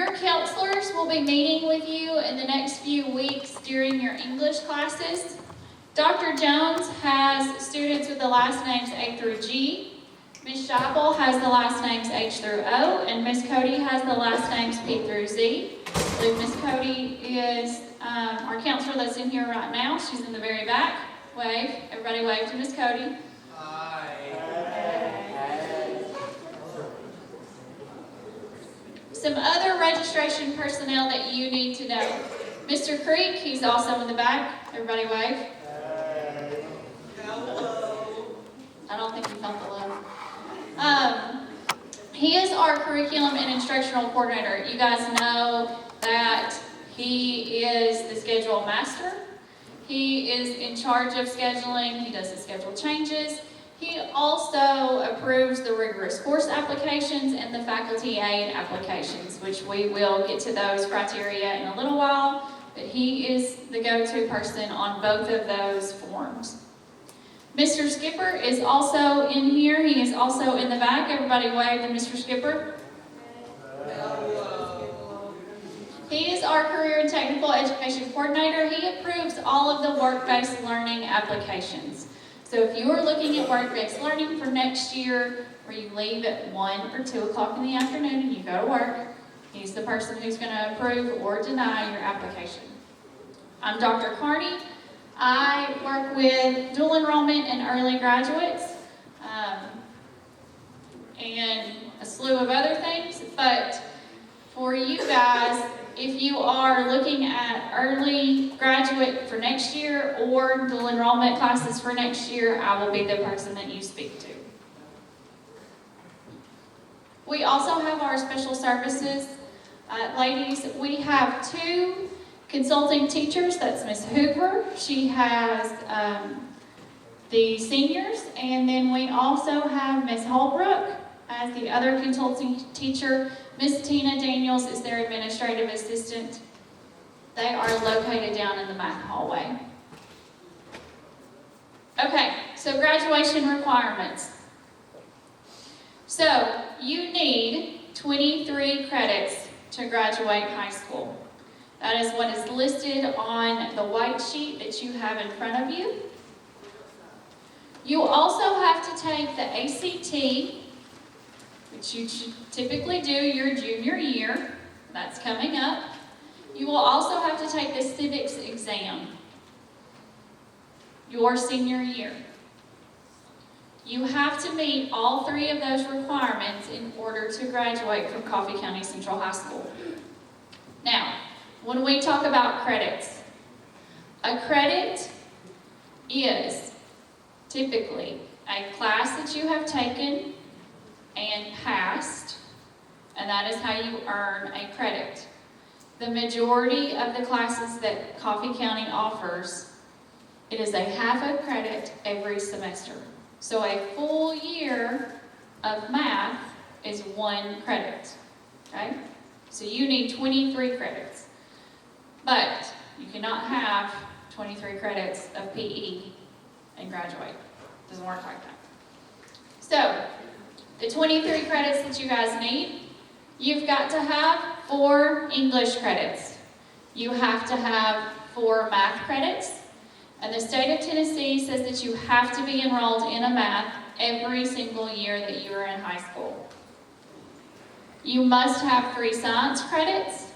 Your counselors will be meeting with you in the next few weeks during your English classes. Dr. Jones has students with the last names A through G. Ms. Scheibel has the last names H through O, and Ms. Cody has the last names P through Z. I believe Ms. Cody is our counselor that's in here right now. She's in the very back. Wave. Everybody wave to Ms. Cody. Hi. Some other registration personnel that you need to know. Mr. Creek, he's also in the back. Everybody wave. Hello. I don't think he felt the love. He is our curriculum and instructional coordinator. You guys know that he is the schedule master. He is in charge of scheduling. He does the schedule changes. He also approves the rigorous course applications and the faculty aid applications, which we will get to those criteria in a little while, but he is the go-to person on both of those forms. Mr. Skipper is also in here. He is also in the back. Everybody wave to Mr. Skipper. Hello. He is our career and technical education coordinator. He approves all of the work-based learning applications. So if you are looking at work-based learning for next year, where you leave at 1 or 2 o'clock in the afternoon and you go to work, he's the person who's going to approve or deny your application. I'm Dr. Carney. I work with dual enrollment and early graduates, and a slew of other things, but for you guys, if you are looking at early graduate for next year or dual enrollment classes for next year, I will be the person that you speak to. We also have our special services. Ladies, we have 2 consulting teachers. That's Ms. Hoover. She has the seniors, and then we also have Ms. Holbrook as the other consulting teacher. Ms. Tina Daniels is their administrative assistant. They are located down in the math hallway. Okay, so graduation requirements. So you need 23 credits to graduate high school. That is what is listed on the white sheet that you have in front of you. You also have to take the ACT, which you should typically do your junior year. That's coming up. You will also have to take the civics exam your senior year. You have to meet all 3 of those requirements in order to graduate from Coffee County Central High School. Now, when we talk about credits, a credit is typically a class that you have taken and passed, and that is how you earn a credit. The majority of the classes that Coffee County offers, it is a half a credit every semester. So a full year of math is 1 credit, okay? So you need 23 credits. But you cannot have 23 credits of PE and graduate. It doesn't work like that. So, the 23 credits that you guys need, you've got to have 4 English credits. You have to have 4 math credits. And the state of Tennessee says that you have to be enrolled in a math every single year that you are in high school. You must have 3 science credits.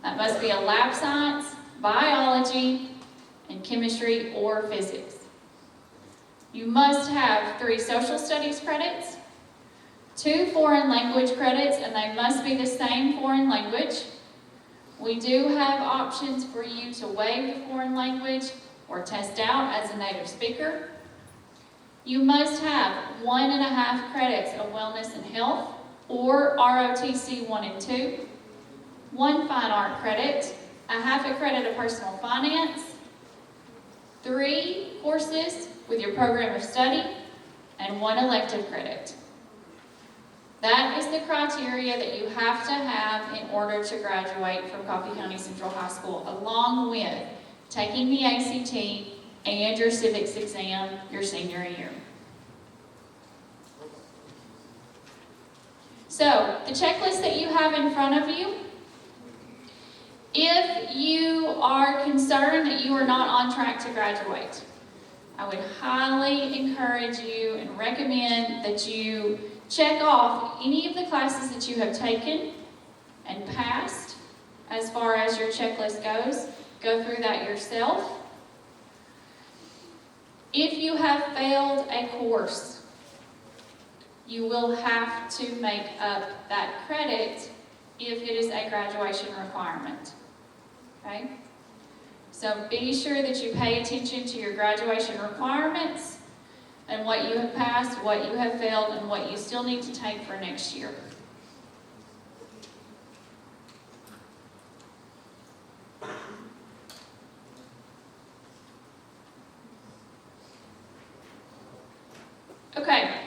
That must be a lab science, biology, and chemistry or physics. You must have 3 social studies credits, 2 foreign language credits, and they must be the same foreign language. We do have options for you to waive the foreign language or test out as a native speaker. You must have 1.5 credits of wellness and health or ROTC 1 and 2. 1 fine art credit, a half a credit of personal finance, 3 courses with your program of study, and 1 elective credit. That is the criteria that you have to have in order to graduate from Coffee County Central High School, along with taking the ACT and your civics exam your senior year. So, the checklist that you have in front of you If you are concerned that you are not on track to graduate, I would highly encourage you and recommend that you check off any of the classes that you have taken and passed as far as your checklist goes. Go through that yourself. If you have failed a course, you will have to make up that credit if it is a graduation requirement. Okay? So be sure that you pay attention to your graduation requirements and what you have passed, what you have failed, and what you still need to take for next year. Okay,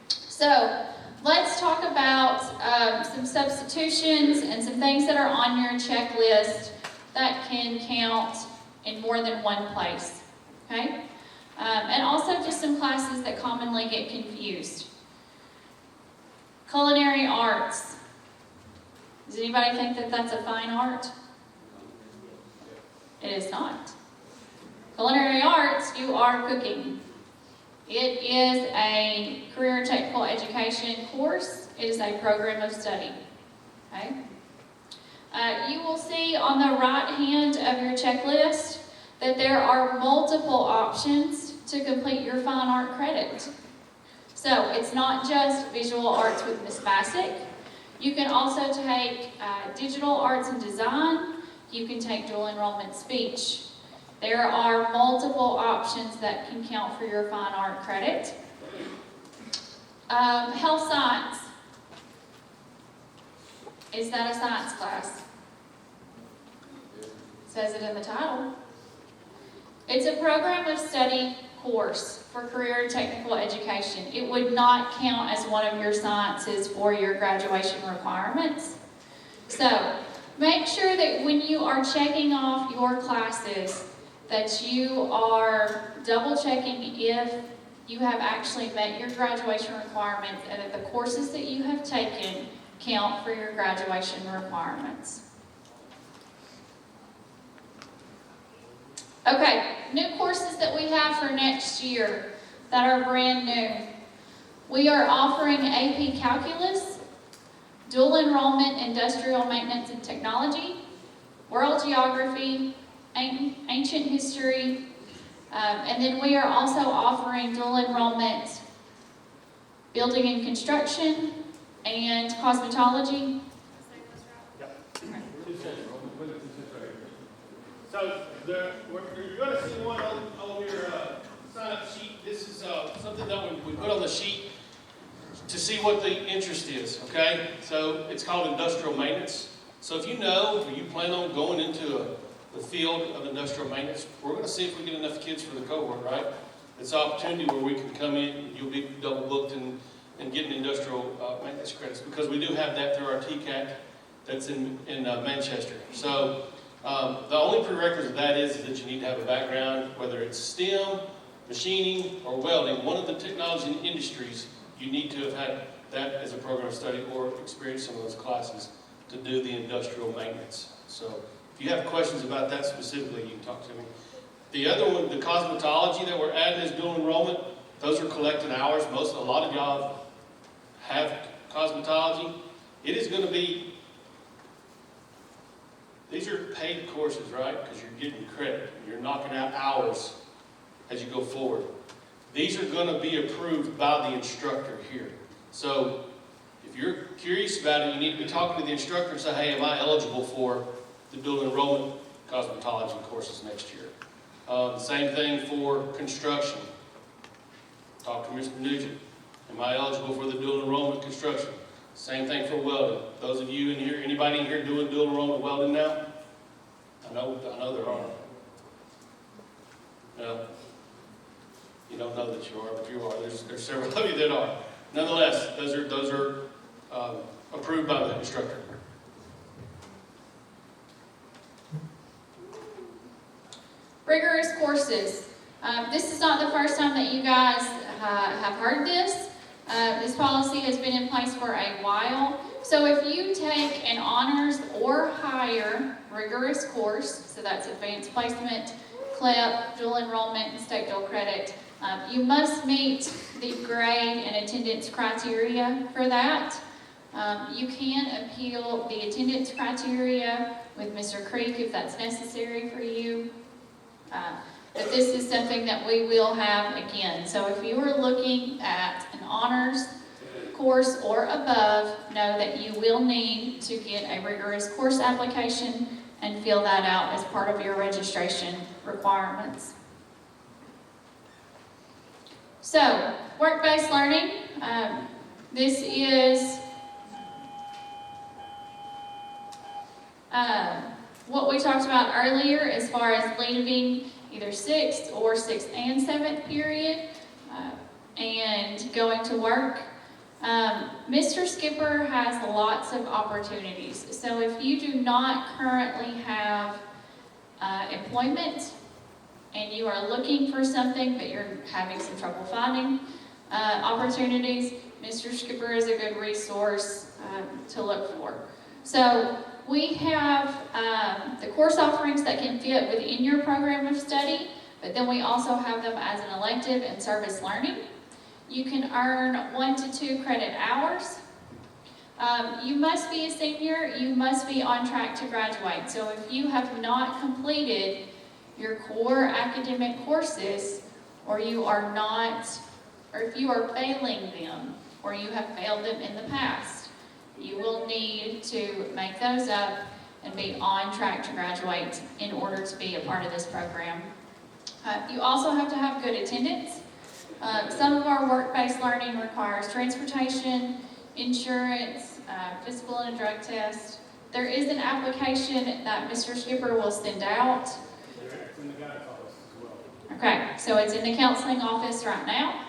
so let's talk about some substitutions and some things that are on your checklist that can count in more than one place, okay? And also just some classes that commonly get confused. Culinary arts. Does anybody think that that's a fine art? It is not. Culinary arts, you are cooking. It is a career and technical education course. It is a program of study. Okay? You will see on the right hand of your checklist that there are multiple options to complete your fine art credit. So it's not just visual arts with Miss Bassick. You can also take digital arts and design. You can take dual enrollment speech. There are multiple options that can count for your fine art credit. Health science. Is that a science class? Says it in the title. It's a program of study course for career and technical education. It would not count as one of your sciences for your graduation requirements. So make sure that when you are checking off your classes, that you are double checking if you have actually met your graduation requirements and that the courses that you have taken count for your graduation requirements. Okay, new courses that we have for next year that are brand new. We are offering AP Calculus, Dual Enrollment Industrial Maintenance and Technology, World Geography, Ancient History, and then we are also offering dual enrollment Building and Construction and Cosmetology. So you're going to see one on your sign-up sheet. This is something that we put on the sheet to see what the interest is, okay? So it's called industrial maintenance. So if you know or you plan on going into the field of industrial maintenance, we're going to see if we get enough kids for the cohort, right? It's an opportunity where we can come in, you'll be double booked and get an industrial maintenance credits, because we do have that through our TCAT that's in Manchester. So the only prerequisite of that is that you need to have a background, whether it's STEM, machining, or welding. One of the technology industries, you need to have had that as a program of study or experience some of those classes to do the industrial maintenance. So if you have questions about that specifically, you can talk to me. The other one, the cosmetology that we're adding as dual enrollment, those are collected hours. A lot of y'all have cosmetology. It is going to be, these are paid courses, right? Because you're getting credit. You're knocking out hours as you go forward. These are going to be approved by the instructor here. So if you're curious about it, you need to be talking to the instructor and say, hey, am I eligible for the dual enrollment cosmetology courses next year? The same thing for construction. Talk to Mr. Nugent. Am I eligible for the dual enrollment construction? Same thing for welding. Those of you in here, anybody in here doing dual enrollment welding now? I know there are. No, you don't know that you are, but you are. There's several of you that are. Nonetheless, those are approved by the instructor. Rigorous courses. This is not the first time that you guys have heard this. This policy has been in place for a while. So if you take an honors or higher rigorous course, so that's advanced placement, CLEP, dual enrollment, and state dual credit, you must meet the grade and attendance criteria for that. You can appeal the attendance criteria with Mr. Creek if that's necessary for you. But this is something that we will have again. So if you are looking at an honors course or above, know that you will need to get a rigorous course application and fill that out as part of your registration requirements. So, work-based learning, this is what we talked about earlier as far as leaving either 6th or 6th and 7th period and going to work. Mr. Skipper has lots of opportunities. So if you do not currently have employment and you are looking for something but you're having some trouble finding opportunities, Mr. Skipper is a good resource to look for. So we have the course offerings that can fit within your program of study, but then we also have them as an elective and service learning. You can earn 1 to 2 credit hours. You must be a senior, you must be on track to graduate. So if you have not completed your core academic courses, or you are not, or if you are failing them, or you have failed them in the past, you will need to make those up and be on track to graduate in order to be a part of this program. You also have to have good attendance. Some of our work-based learning requires transportation, insurance, physical and a drug test. There is an application that Mr. Skipper will send out. It's in the guidance office as well. Okay, so it's in the counseling office right now.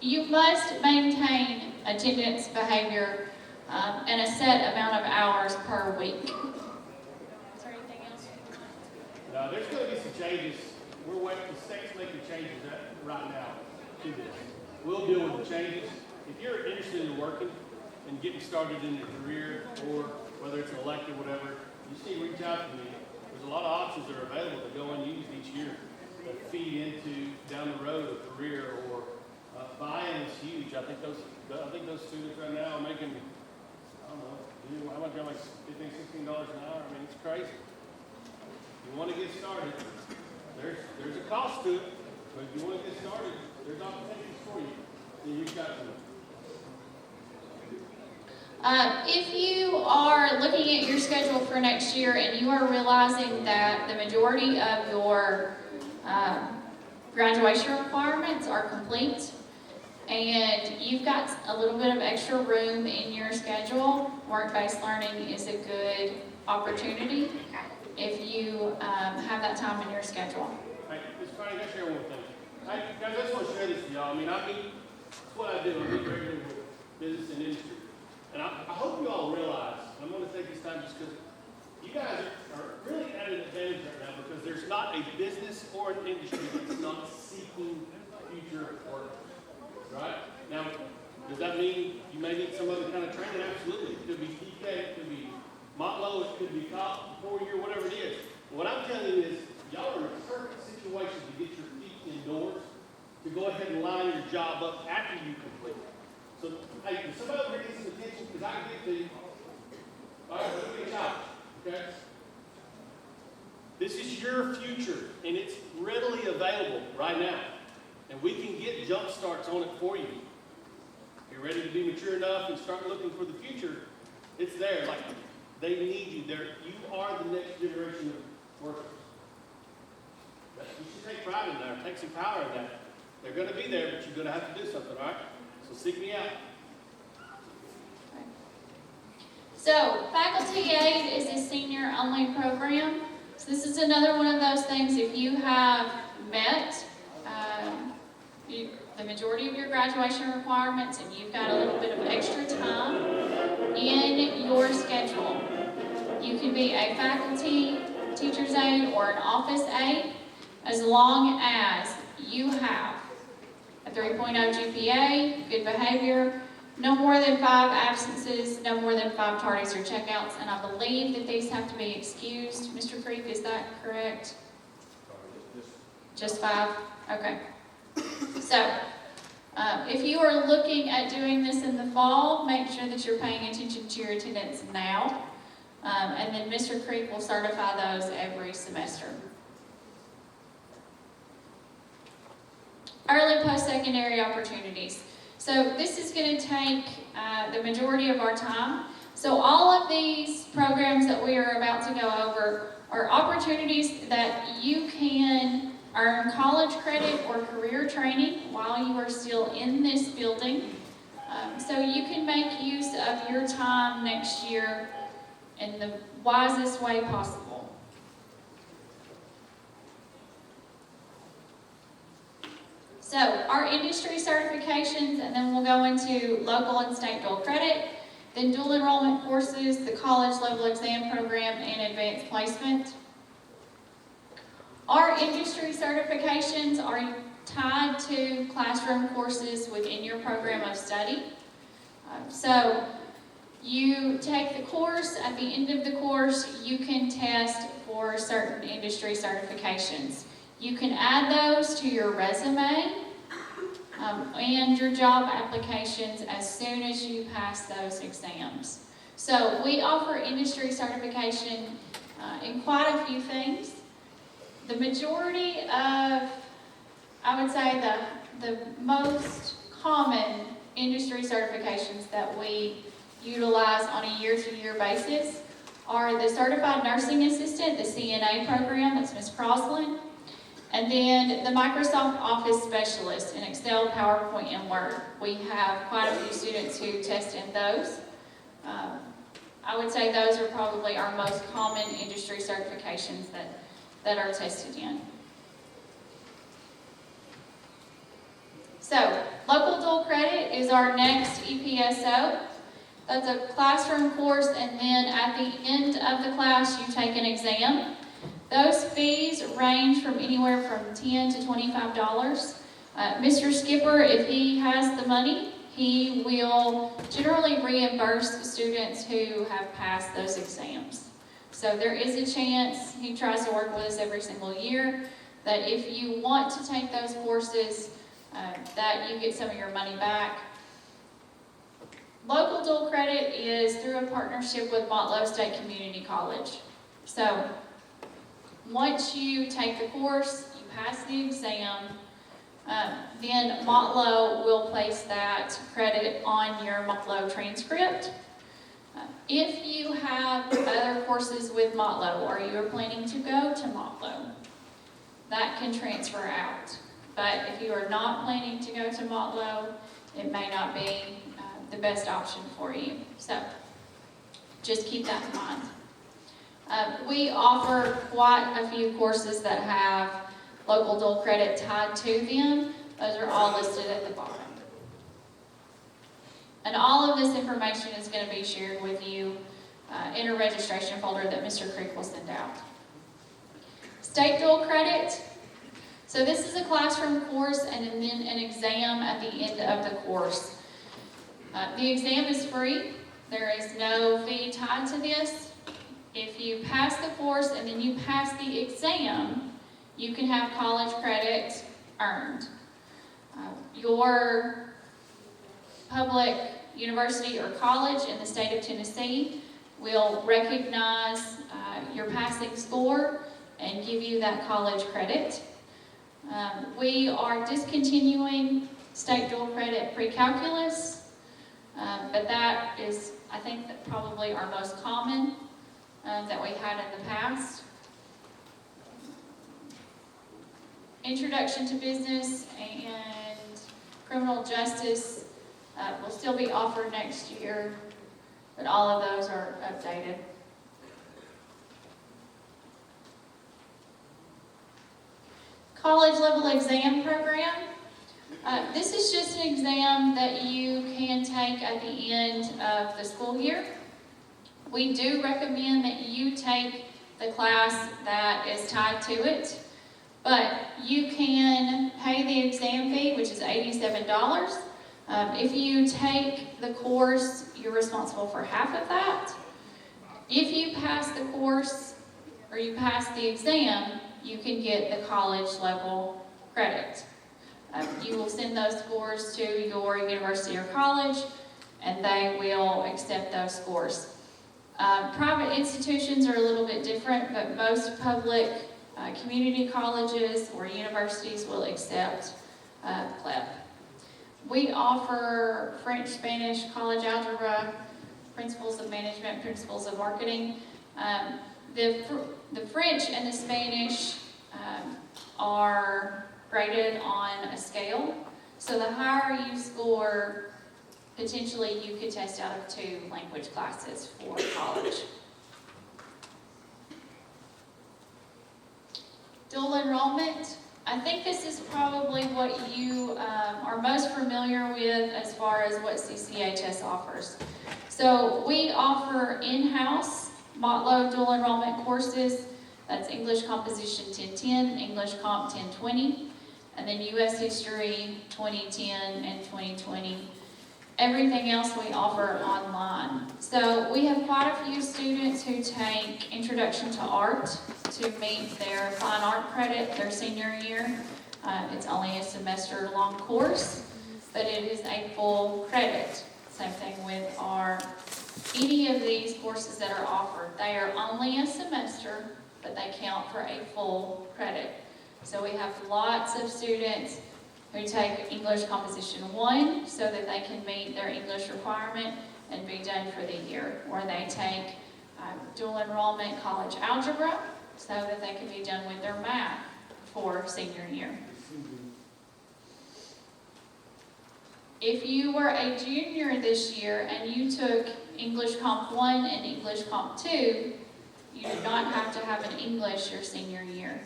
You must maintain attendance, behavior, and a set amount of hours per week. Is there anything else? No, there's going to be some changes. We're waiting, the state's making changes right now to this. We'll deal with the changes. If you're interested in working and getting started in your career, or whether it's an elective, whatever, you just need to reach out to me. There's a lot of options that are available to go unused each year that feed into down the road a career, or buy-in is huge. I think those students right now are making, I don't know, how much? Like $15, $16 an hour. I mean, it's crazy. If you want to get started, there's a cost to it, but if you want to get started, there's opportunities for you. Then you got to. If you are looking at your schedule for next year and you are realizing that the majority of your graduation requirements are complete and you've got a little bit of extra room in your schedule, work-based learning is a good opportunity if you have that time in your schedule. Hey, Ms. Connie, can I share one thing? Hey, guys, I just want to share this with y'all. I mean, that's what I do. I meet regularly with business and industry. And I hope you all realize, and I'm going to take this time just because you guys are really at an advantage right now, because there's not a business or an industry that's not seeking future workers. Right? Now, does that mean you may need some other kind of training? Absolutely. It could be TK, it could be Motlow, it could be COP, 4-year, whatever it is. What I'm telling you is, y'all are in a perfect situation to get your feet indoors, to go ahead and line your job up after you complete it. So, hey, can somebody over here get some attention? Because I can get to you. All right, let's get a challenge, okay? This is your future, and it's readily available right now. And we can get jump starts on it for you. If you're ready to be mature enough and start looking for the future, it's there. Like, they need you. You are the next generation of workers. You should take pride in that, take some power in that. They're going to be there, but you're going to have to do something, all right? So seek me out. So, Faculty Aid is a senior-only program. So this is another one of those things, if you have met the majority of your graduation requirements and you've got a little bit of extra time in your schedule, you can be a faculty teacher's aide or an office aide as long as you have a 3.0 GPA, good behavior, no more than 5 absences, no more than 5 tardies or checkouts, and I believe that these have to be excused. Mr. Creek, is that correct? Just 5? Okay. So, if you are looking at doing this in the fall, make sure that you're paying attention to your attendance now. And then Mr. Creek will certify those every semester. Early post-secondary opportunities. So this is going to take the majority of our time. So all of these programs that we are about to go over are opportunities that you can earn college credit or career training while you are still in this building. So you can make use of your time next year in the wisest way possible. So our industry certifications, and then we'll go into local and state dual credit, then dual enrollment courses, the college level exam program, and advanced placement. Our industry certifications are tied to classroom courses within your program of study. So you take the course, at the end of the course, you can test for certain industry certifications. You can add those to your resume and your job applications as soon as you pass those exams. So we offer industry certification in quite a few things. The majority of, I would say the most common industry certifications that we utilize on a year-to-year basis are the Certified Nursing Assistant, the CNA program, that's Ms. Crosland, and then the Microsoft Office Specialist in Excel, PowerPoint, and Word. We have quite a few students who test in those. I would say those are probably our most common industry certifications that are tested in. So, local dual credit is our next EPSO. That's a classroom course, and then at the end of the class, you take an exam. Those fees range from anywhere from $10 to $25. Mr. Skipper, if he has the money, he will generally reimburse the students who have passed those exams. So there is a chance, he tries to work with us every single year, that if you want to take those courses, that you get some of your money back. Local dual credit is through a partnership with Montlow State Community College. So once you take the course, you pass the exam, then Montlow will place that credit on your Montlow transcript. If you have other courses with Montlow or you are planning to go to Montlow, that can transfer out. But if you are not planning to go to Montlow, it may not be the best option for you. So just keep that in mind. We offer quite a few courses that have local dual credit tied to them. Those are all listed at the bottom. And all of this information is going to be shared with you in a registration folder that Mr. Creek will send out. State dual credit. So this is a classroom course and then an exam at the end of the course. The exam is free. There is no fee tied to this. If you pass the course and then you pass the exam, you can have college credit earned. Your public university or college in the state of Tennessee will recognize your passing score and give you that college credit. We are discontinuing state dual credit pre-calculus, but that is, I think, probably our most common that we've had in the past. Introduction to Business and Criminal Justice will still be offered next year, but all of those are updated. College level exam program. This is just an exam that you can take at the end of the school year. We do recommend that you take the class that is tied to it. But you can pay the exam fee, which is $87. If you take the course, you're responsible for half of that. If you pass the course or you pass the exam, you can get the college level credit. You will send those scores to your university or college, and they will accept those scores. Private institutions are a little bit different, but most public community colleges or universities will accept PLEP. We offer French, Spanish, college algebra, principles of management, principles of marketing. The French and the Spanish are graded on a scale. So the higher you score, potentially you could test out of 2 language classes for college. Dual enrollment. I think this is probably what you are most familiar with as far as what CCHS offers. So we offer in-house Motlow dual enrollment courses. That's English Composition 1010, English Comp 1020, and then U.S. History 2010 and 2020. Everything else we offer online. So we have quite a few students who take Introduction to Art to meet their fine art credit their senior year. It's only a semester-long course, but it is a full credit. Same thing with any of these courses that are offered. They are only a semester, but they count for a full credit. So we have lots of students who take English Composition 1 so that they can meet their English requirement and be done for the year. Or they take dual enrollment college algebra so that they can be done with their math for senior year. If you were a junior this year and you took English Comp 1 and English Comp 2, you do not have to have an English your senior year.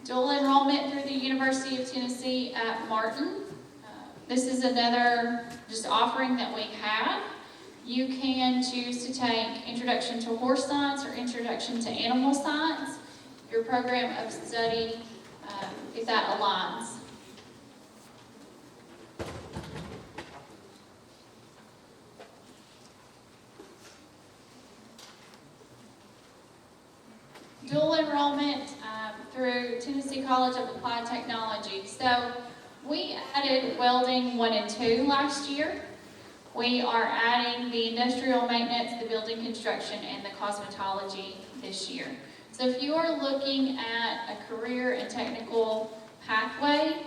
Dual enrollment through the University of Tennessee at Martin. This is another just offering that we have. You can choose to take Introduction to Horse Science or Introduction to Animal Science, your program of study, if that aligns. Dual enrollment through Tennessee College of Applied Technology. So we added welding 1 and 2 last year. We are adding the industrial maintenance, the building construction, and the cosmetology this year. So if you are looking at a career and technical pathway,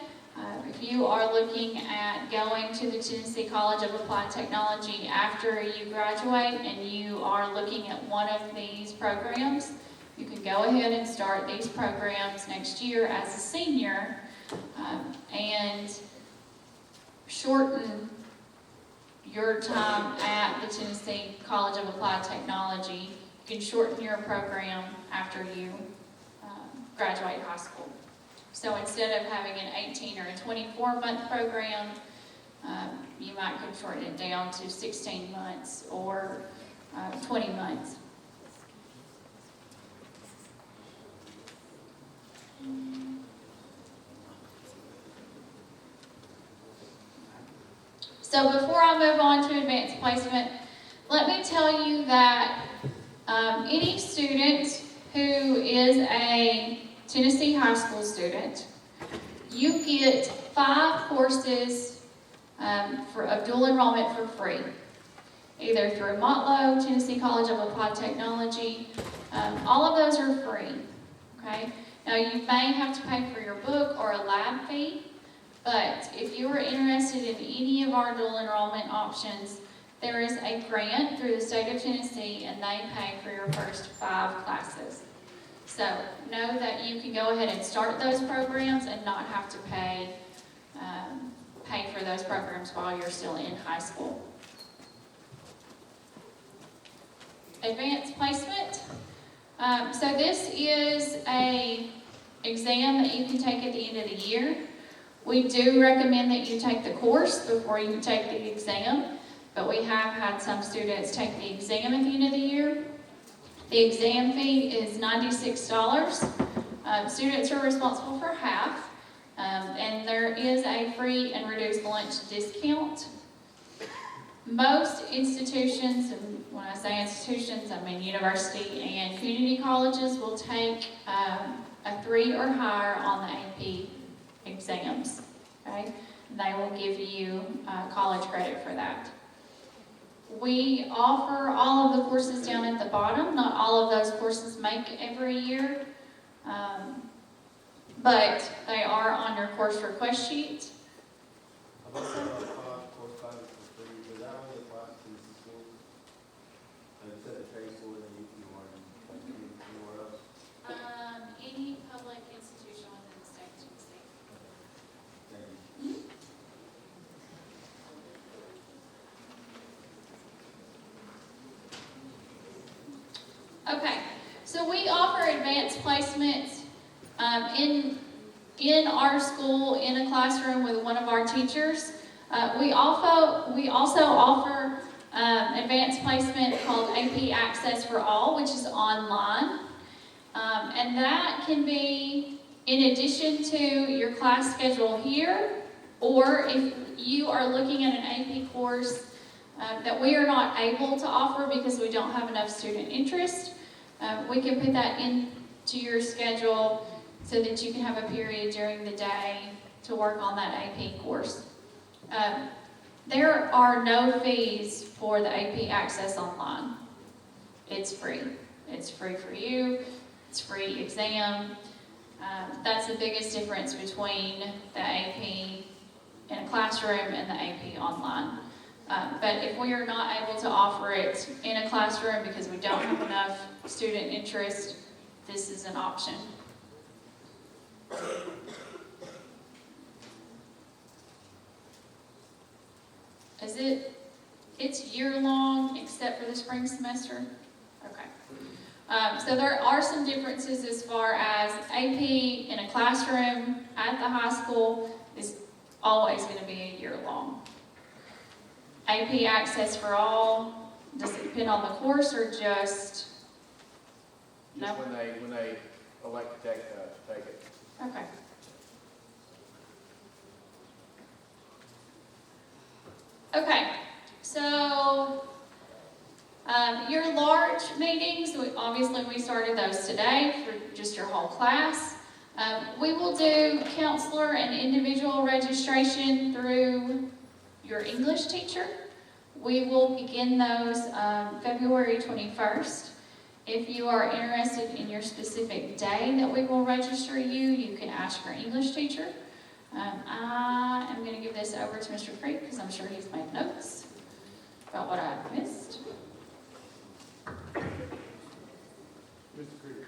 if you are looking at going to the Tennessee College of Applied Technology after you graduate and you are looking at one of these programs, you can go ahead and start these programs next year as a senior and shorten your time at the Tennessee College of Applied Technology. You can shorten your program after you graduate high school. So instead of having an 18 or a 24-month program, you might could shorten it down to 16 months or 20 months. So before I move on to advanced placement, let me tell you that any student who is a Tennessee high school student, you get 5 courses of dual enrollment for free, either through Motlow, Tennessee College of Applied Technology. All of those are free, okay? Now you may have to pay for your book or a lab fee, but if you are interested in any of our dual enrollment options, there is a grant through the state of Tennessee and they pay for your first 5 classes. So know that you can go ahead and start those programs and not have to pay for those programs while you're still in high school. Advanced placement. So this is an exam that you can take at the end of the year. We do recommend that you take the course before you take the exam. but we have had some students take the exam at the end of the year. The exam fee is $96. Students are responsible for half, and there is a free and reduced lunch discount. Most institutions, and when I say institutions, I mean university and community colleges, will take a 3 or higher on the AP exams, okay? They will give you college credit for that. We offer all of the courses down at the bottom. Not all of those courses make every year, but they are on your course request sheet. Any public institution within the state of Tennessee. Okay, so we offer advanced placements in our school, in a classroom with one of our teachers. We also offer advanced placement called AP Access for All, which is online. And that can be in addition to your class schedule here, or if you are looking at an AP course that we are not able to offer because we don't have enough student interest, we can put that into your schedule so that you can have a period during the day to work on that AP course. There are no fees for the AP Access Online. It's free. It's free for you. It's free exam. That's the biggest difference between the AP in a classroom and the AP online. But if we are not able to offer it in a classroom because we don't have enough student interest, this is an option. It's year-long except for the spring semester? Okay. So there are some differences as far as AP in a classroom at the high school is always going to be a year-long. AP Access for All, does it depend on the course or just? No? When they elect to take it. Okay. Okay, so your large meetings, obviously we started those today for just your whole class. We will do counselor and individual registration through your English teacher. We will begin those February 21st. If you are interested in your specific day that we will register you, you can ask your English teacher. I am going to give this over to Mr. Creek because I'm sure he's made notes about what I missed. Mr. Creek.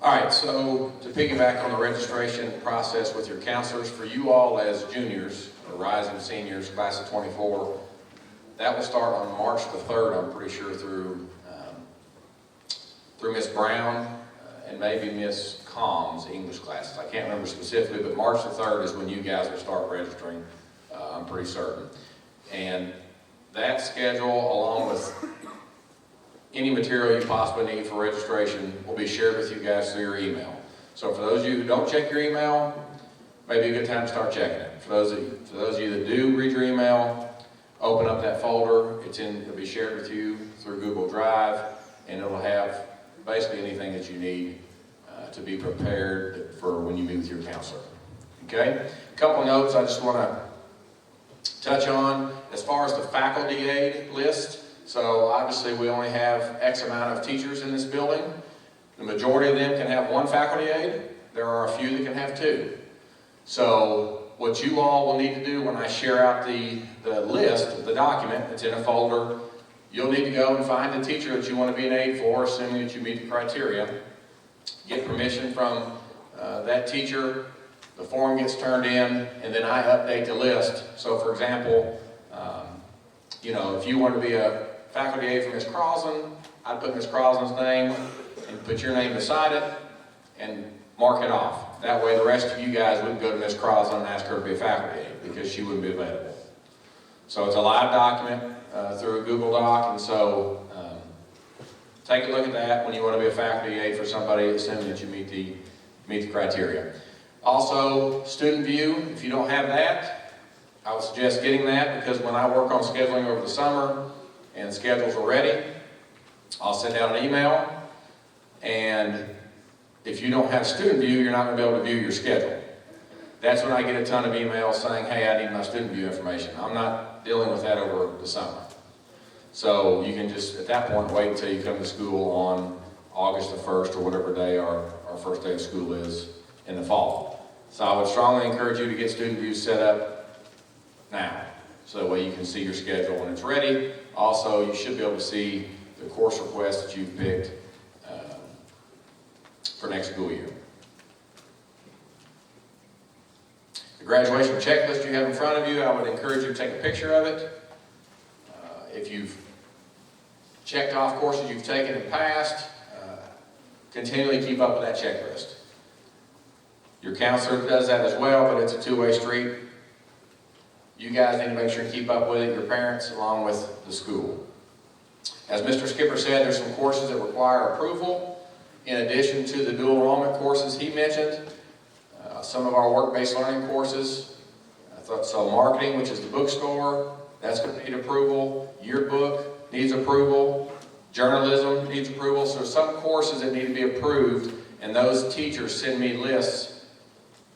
All right, so to piggyback on the registration process with your counselors, for you all as juniors, or rising seniors, class of 24, that will start on March the 3rd, I'm pretty sure, through Miss Brown and maybe Miss Combs English classes. I can't remember specifically, but March the 3rd is when you guys will start registering, I'm pretty certain. And that schedule, along with any material you possibly need for registration, will be shared with you guys through your email. So for those of you who don't check your email, maybe a good time to start checking it. For those of you that do read your email, open up that folder. It'll be shared with you through Google Drive, and it'll have basically anything that you need to be prepared for when you meet with your counselor. Okay? A couple notes I just want to touch on as far as the faculty aid list. So obviously we only have X amount of teachers in this building. The majority of them can have one faculty aide. There are a few that can have two. So what you all will need to do when I share out the list, the document that's in a folder, you'll need to go and find the teacher that you want to be an aide for, assuming that you meet the criteria. Get permission from that teacher. The form gets turned in, and then I update the list. So for example, if you want to be a faculty aide for Ms. Crosland, I'd put Ms. Crosland's name and put your name beside it and mark it off. That way the rest of you guys wouldn't go to Ms. Crosland and ask her to be a faculty aide. because she wouldn't be available. So it's a live document through a Google Doc, and so take a look at that when you want to be a faculty aide for somebody, assuming that you meet the criteria. Also, student view, if you don't have that, I would suggest getting that, because when I work on scheduling over the summer and schedules are ready, I'll send out an email, and if you don't have student view, you're not going to be able to view your schedule. That's when I get a ton of emails saying, hey, I need my student view information. I'm not dealing with that over the summer. So you can just, at that point, wait until you come to school on August the 1st or whatever day our first day of school is in the fall. So I would strongly encourage you to get student view set up now, so that way you can see your schedule when it's ready. Also, you should be able to see the course requests that you've picked for next school year. The graduation checklist you have in front of you, I would encourage you to take a picture of it. If you've checked off courses you've taken and passed, continually keep up with that checklist. Your counselor does that as well, but it's a two-way street. You guys need to make sure you keep up with it, your parents, along with the school. As Mr. Skipper said, there's some courses that require approval, in addition to the dual enrollment courses he mentioned. Some of our work-based learning courses, so marketing, which is the bookstore, that's going to need approval. Yearbook needs approval. Journalism needs approval. So some courses that need to be approved, and those teachers send me lists.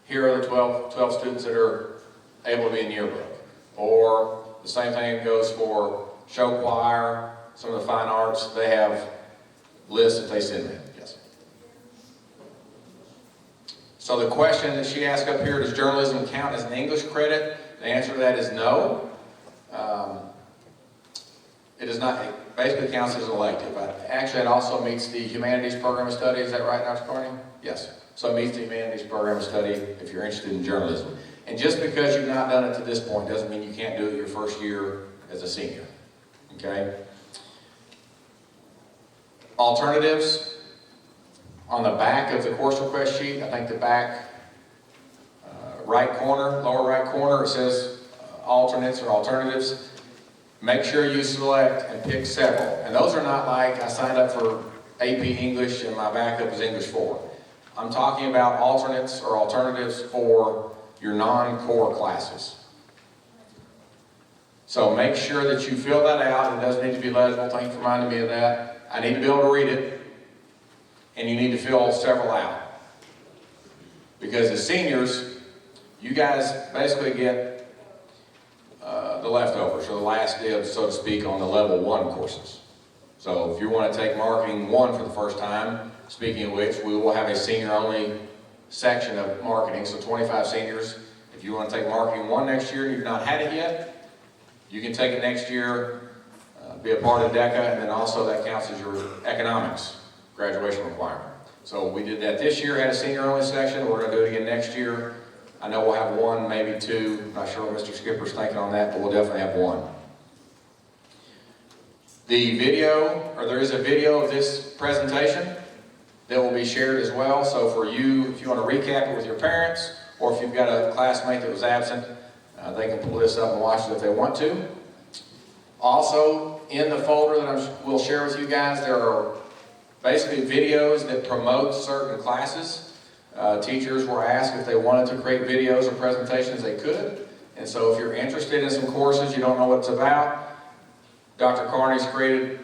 Here are the 12 students that are able to be in yearbook. Or the same thing goes for show choir, some of the fine arts. They have lists that they send me. Yes. So the question that she asked up here, does journalism count as an English credit? The answer to that is no. It does not. It basically counts as an elective. Actually, it also meets the humanities program of study. Is that right, Dr. Carney? Yes. So it meets the humanities program of study if you're interested in journalism. And just because you've not done it to this point doesn't mean you can't do it your first year as a senior. Okay? Alternatives. On the back of the course request sheet, I think the back right corner, lower right corner, it says alternates or alternatives. Make sure you select and pick several. And those are not like I signed up for AP English and my backup is English 4. I'm talking about alternates or alternatives for your non-core classes. So make sure that you fill that out. It does need to be legible. Thank you for reminding me of that. I need to be able to read it. And you need to fill several out. Because as seniors, you guys basically get the leftovers, or the last dibs, so to speak, on the level 1 courses. So if you want to take marketing 1 for the first time, speaking of which, we will have a senior-only section of marketing, so 25 seniors. If you want to take marketing 1 next year and you've not had it yet, you can take it next year, be a part of DECA, and then also that counts as your economics graduation requirement. So we did that this year, had a senior-only section. We're going to do it again next year. I know we'll have 1, maybe 2. I'm not sure what Mr. Skipper's thinking on that, but we'll definitely have 1. The video, or there is a video of this presentation that will be shared as well. So for you, if you want to recap it with your parents, or if you've got a classmate that was absent, they can pull this up and watch it if they want to. Also, in the folder that we'll share with you guys, there are basically videos that promote certain classes. Teachers were asked if they wanted to create videos or presentations, they could. And so if you're interested in some courses, you don't know what it's about, Dr. Carney's created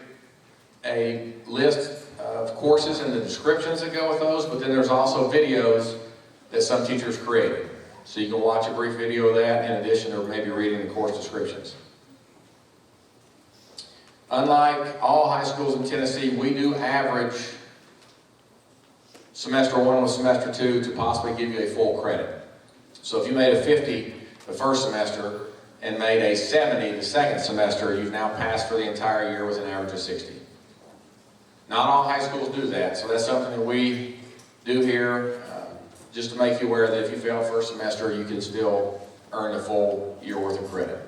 a list of courses and the descriptions that go with those, but then there's also videos that some teachers created. So you can watch a brief video of that in addition to maybe reading the course descriptions. Unlike all high schools in Tennessee, we do average semester 1 with semester 2 to possibly give you a full credit. So if you made a 50 the first semester and made a 70 the second semester, you've now passed for the entire year with an average of 60. Not all high schools do that, so that's something that we do here, just to make you aware that if you fail first semester, you can still earn the full year worth of credit.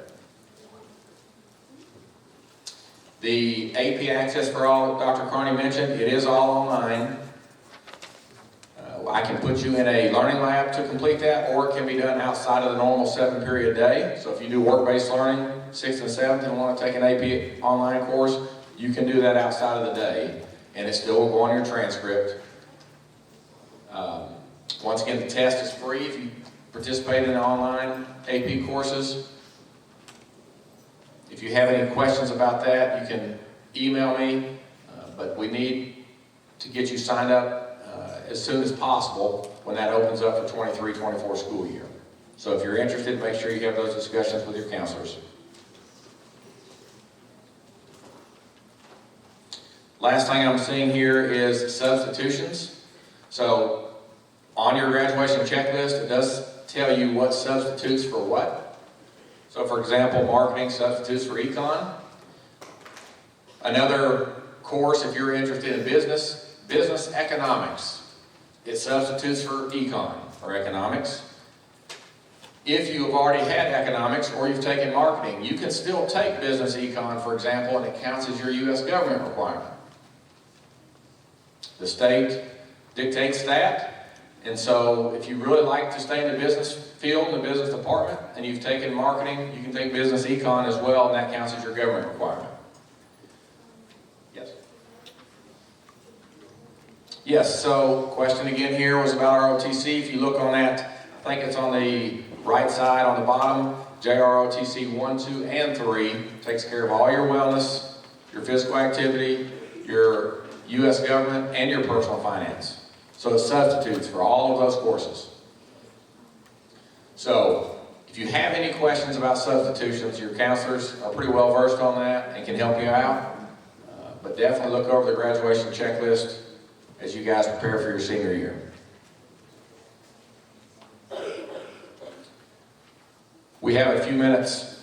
The AP Access for All that Dr. Carney mentioned, it is all online. I can put you in a learning lab to complete that, or it can be done outside of the normal 7-period day. So if you do work-based learning, 6th and 7th, and want to take an AP online course, you can do that outside of the day, and it still will go on your transcript. Once again, the test is free if you participate in online AP courses. If you have any questions about that, you can email me, but we need to get you signed up as soon as possible when that opens up for 23-24 school year. So if you're interested, make sure you have those discussions with your counselors. Last thing I'm seeing here is substitutions. So on your graduation checklist, it does tell you what substitutes for what. So for example, marketing substitutes for econ. Another course, if you're interested in business economics, it substitutes for econ or economics. If you have already had economics or you've taken marketing, you can still take business econ, for example, and it counts as your U.S. government requirement. The state dictates that. And so if you really like to stay in the business field, in the business department, and you've taken marketing, you can take business econ as well, and that counts as your government requirement. Yes? Yes, so question again here was about ROTC. If you look on that, I think it's on the right side on the bottom, JROTC 1, 2, and 3 takes care of all your wellness, your physical activity, your U.S. government, and your personal finance. So it substitutes for all of those courses. So if you have any questions about substitutions, your counselors are pretty well versed on that and can help you out. But definitely look over the graduation checklist as you guys prepare for your senior year. We have a few minutes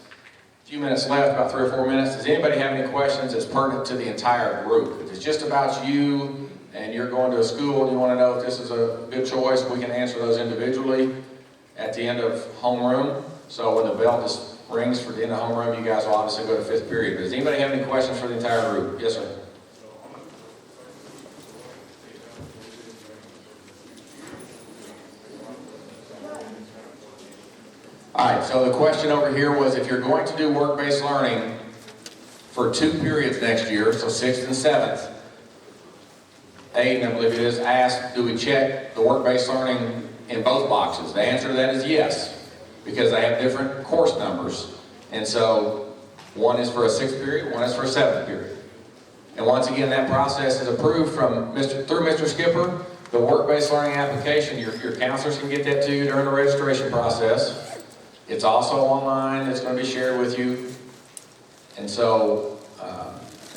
left, about 3 or 4 minutes. Does anybody have any questions that's pertinent to the entire group? If it's just about you and you're going to a school and you want to know if this is a good choice, we can answer those individually at the end of homeroom. So when the bell just rings for the end of homeroom, you guys will obviously go to 5th period. But does anybody have any questions for the entire group? Yes, sir. All right, so the question over here was if you're going to do work-based learning for 2 periods next year, so 6th and 7th, Aiden, I believe it is, asked, do we check the work-based learning in both boxes? The answer to that is yes, because they have different course numbers. And so one is for a 6th period, one is for a 7th period. And once again, that process is approved through Mr. Skipper. The work-based learning application, your counselors can get that to you during the registration process. It's also online, it's going to be shared with you. And so,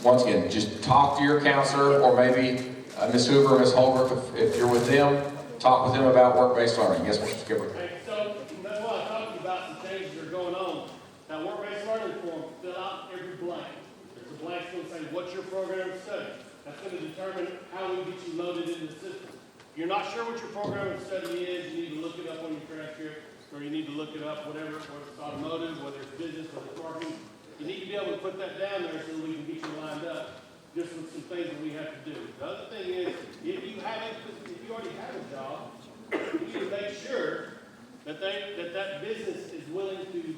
once again, just talk to your counselor, or maybe Ms. Hoover or Ms. Holbrook, if you're with them, talk with them about work-based learning. Yes, Mr. Skipper. Okay, so that's why I talked about some changes that are going on. Now, work-based learning form, fill out every blank. There's a blank going to say, what's your program of study? That's going to determine how we get you loaded in the system. If you're not sure what your program of study is, you need to look it up on your transcript, or you need to look it up, whether it's automotive, whether it's business, whether it's marketing. You need to be able to put that down there so we can get you lined up. Just with some things that we have to do. The other thing is, if you already have a job, you need to make sure that that business is willing to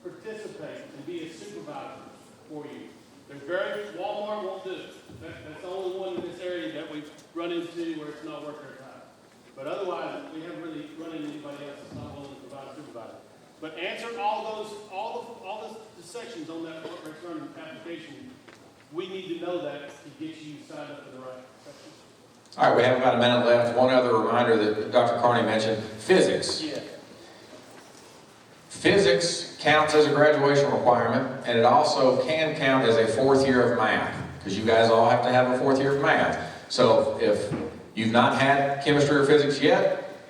participate and be a supervisor for you. Walmart won't do it. That's the only one in this area that we've run into where it's not worth their time. But otherwise, we haven't really run into anybody else that's not willing to provide a supervisor. But answer all the sections on that work-based learning application. We need to know that to get you signed up for the right section. All right, we have about a minute left. One other reminder that Dr. Carney mentioned, physics. Yeah. Physics counts as a graduation requirement, and it also can count as a 4th year of math, because you guys all have to have a 4th year of math. So if you've not had chemistry or physics yet,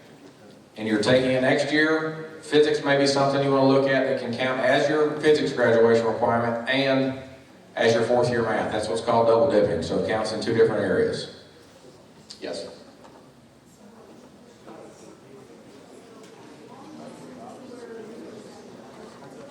and you're taking it next year, physics may be something you want to look at that can count as your physics graduation requirement and as your 4th year math. That's what's called double dipping, so it counts in 2 different areas. Yes?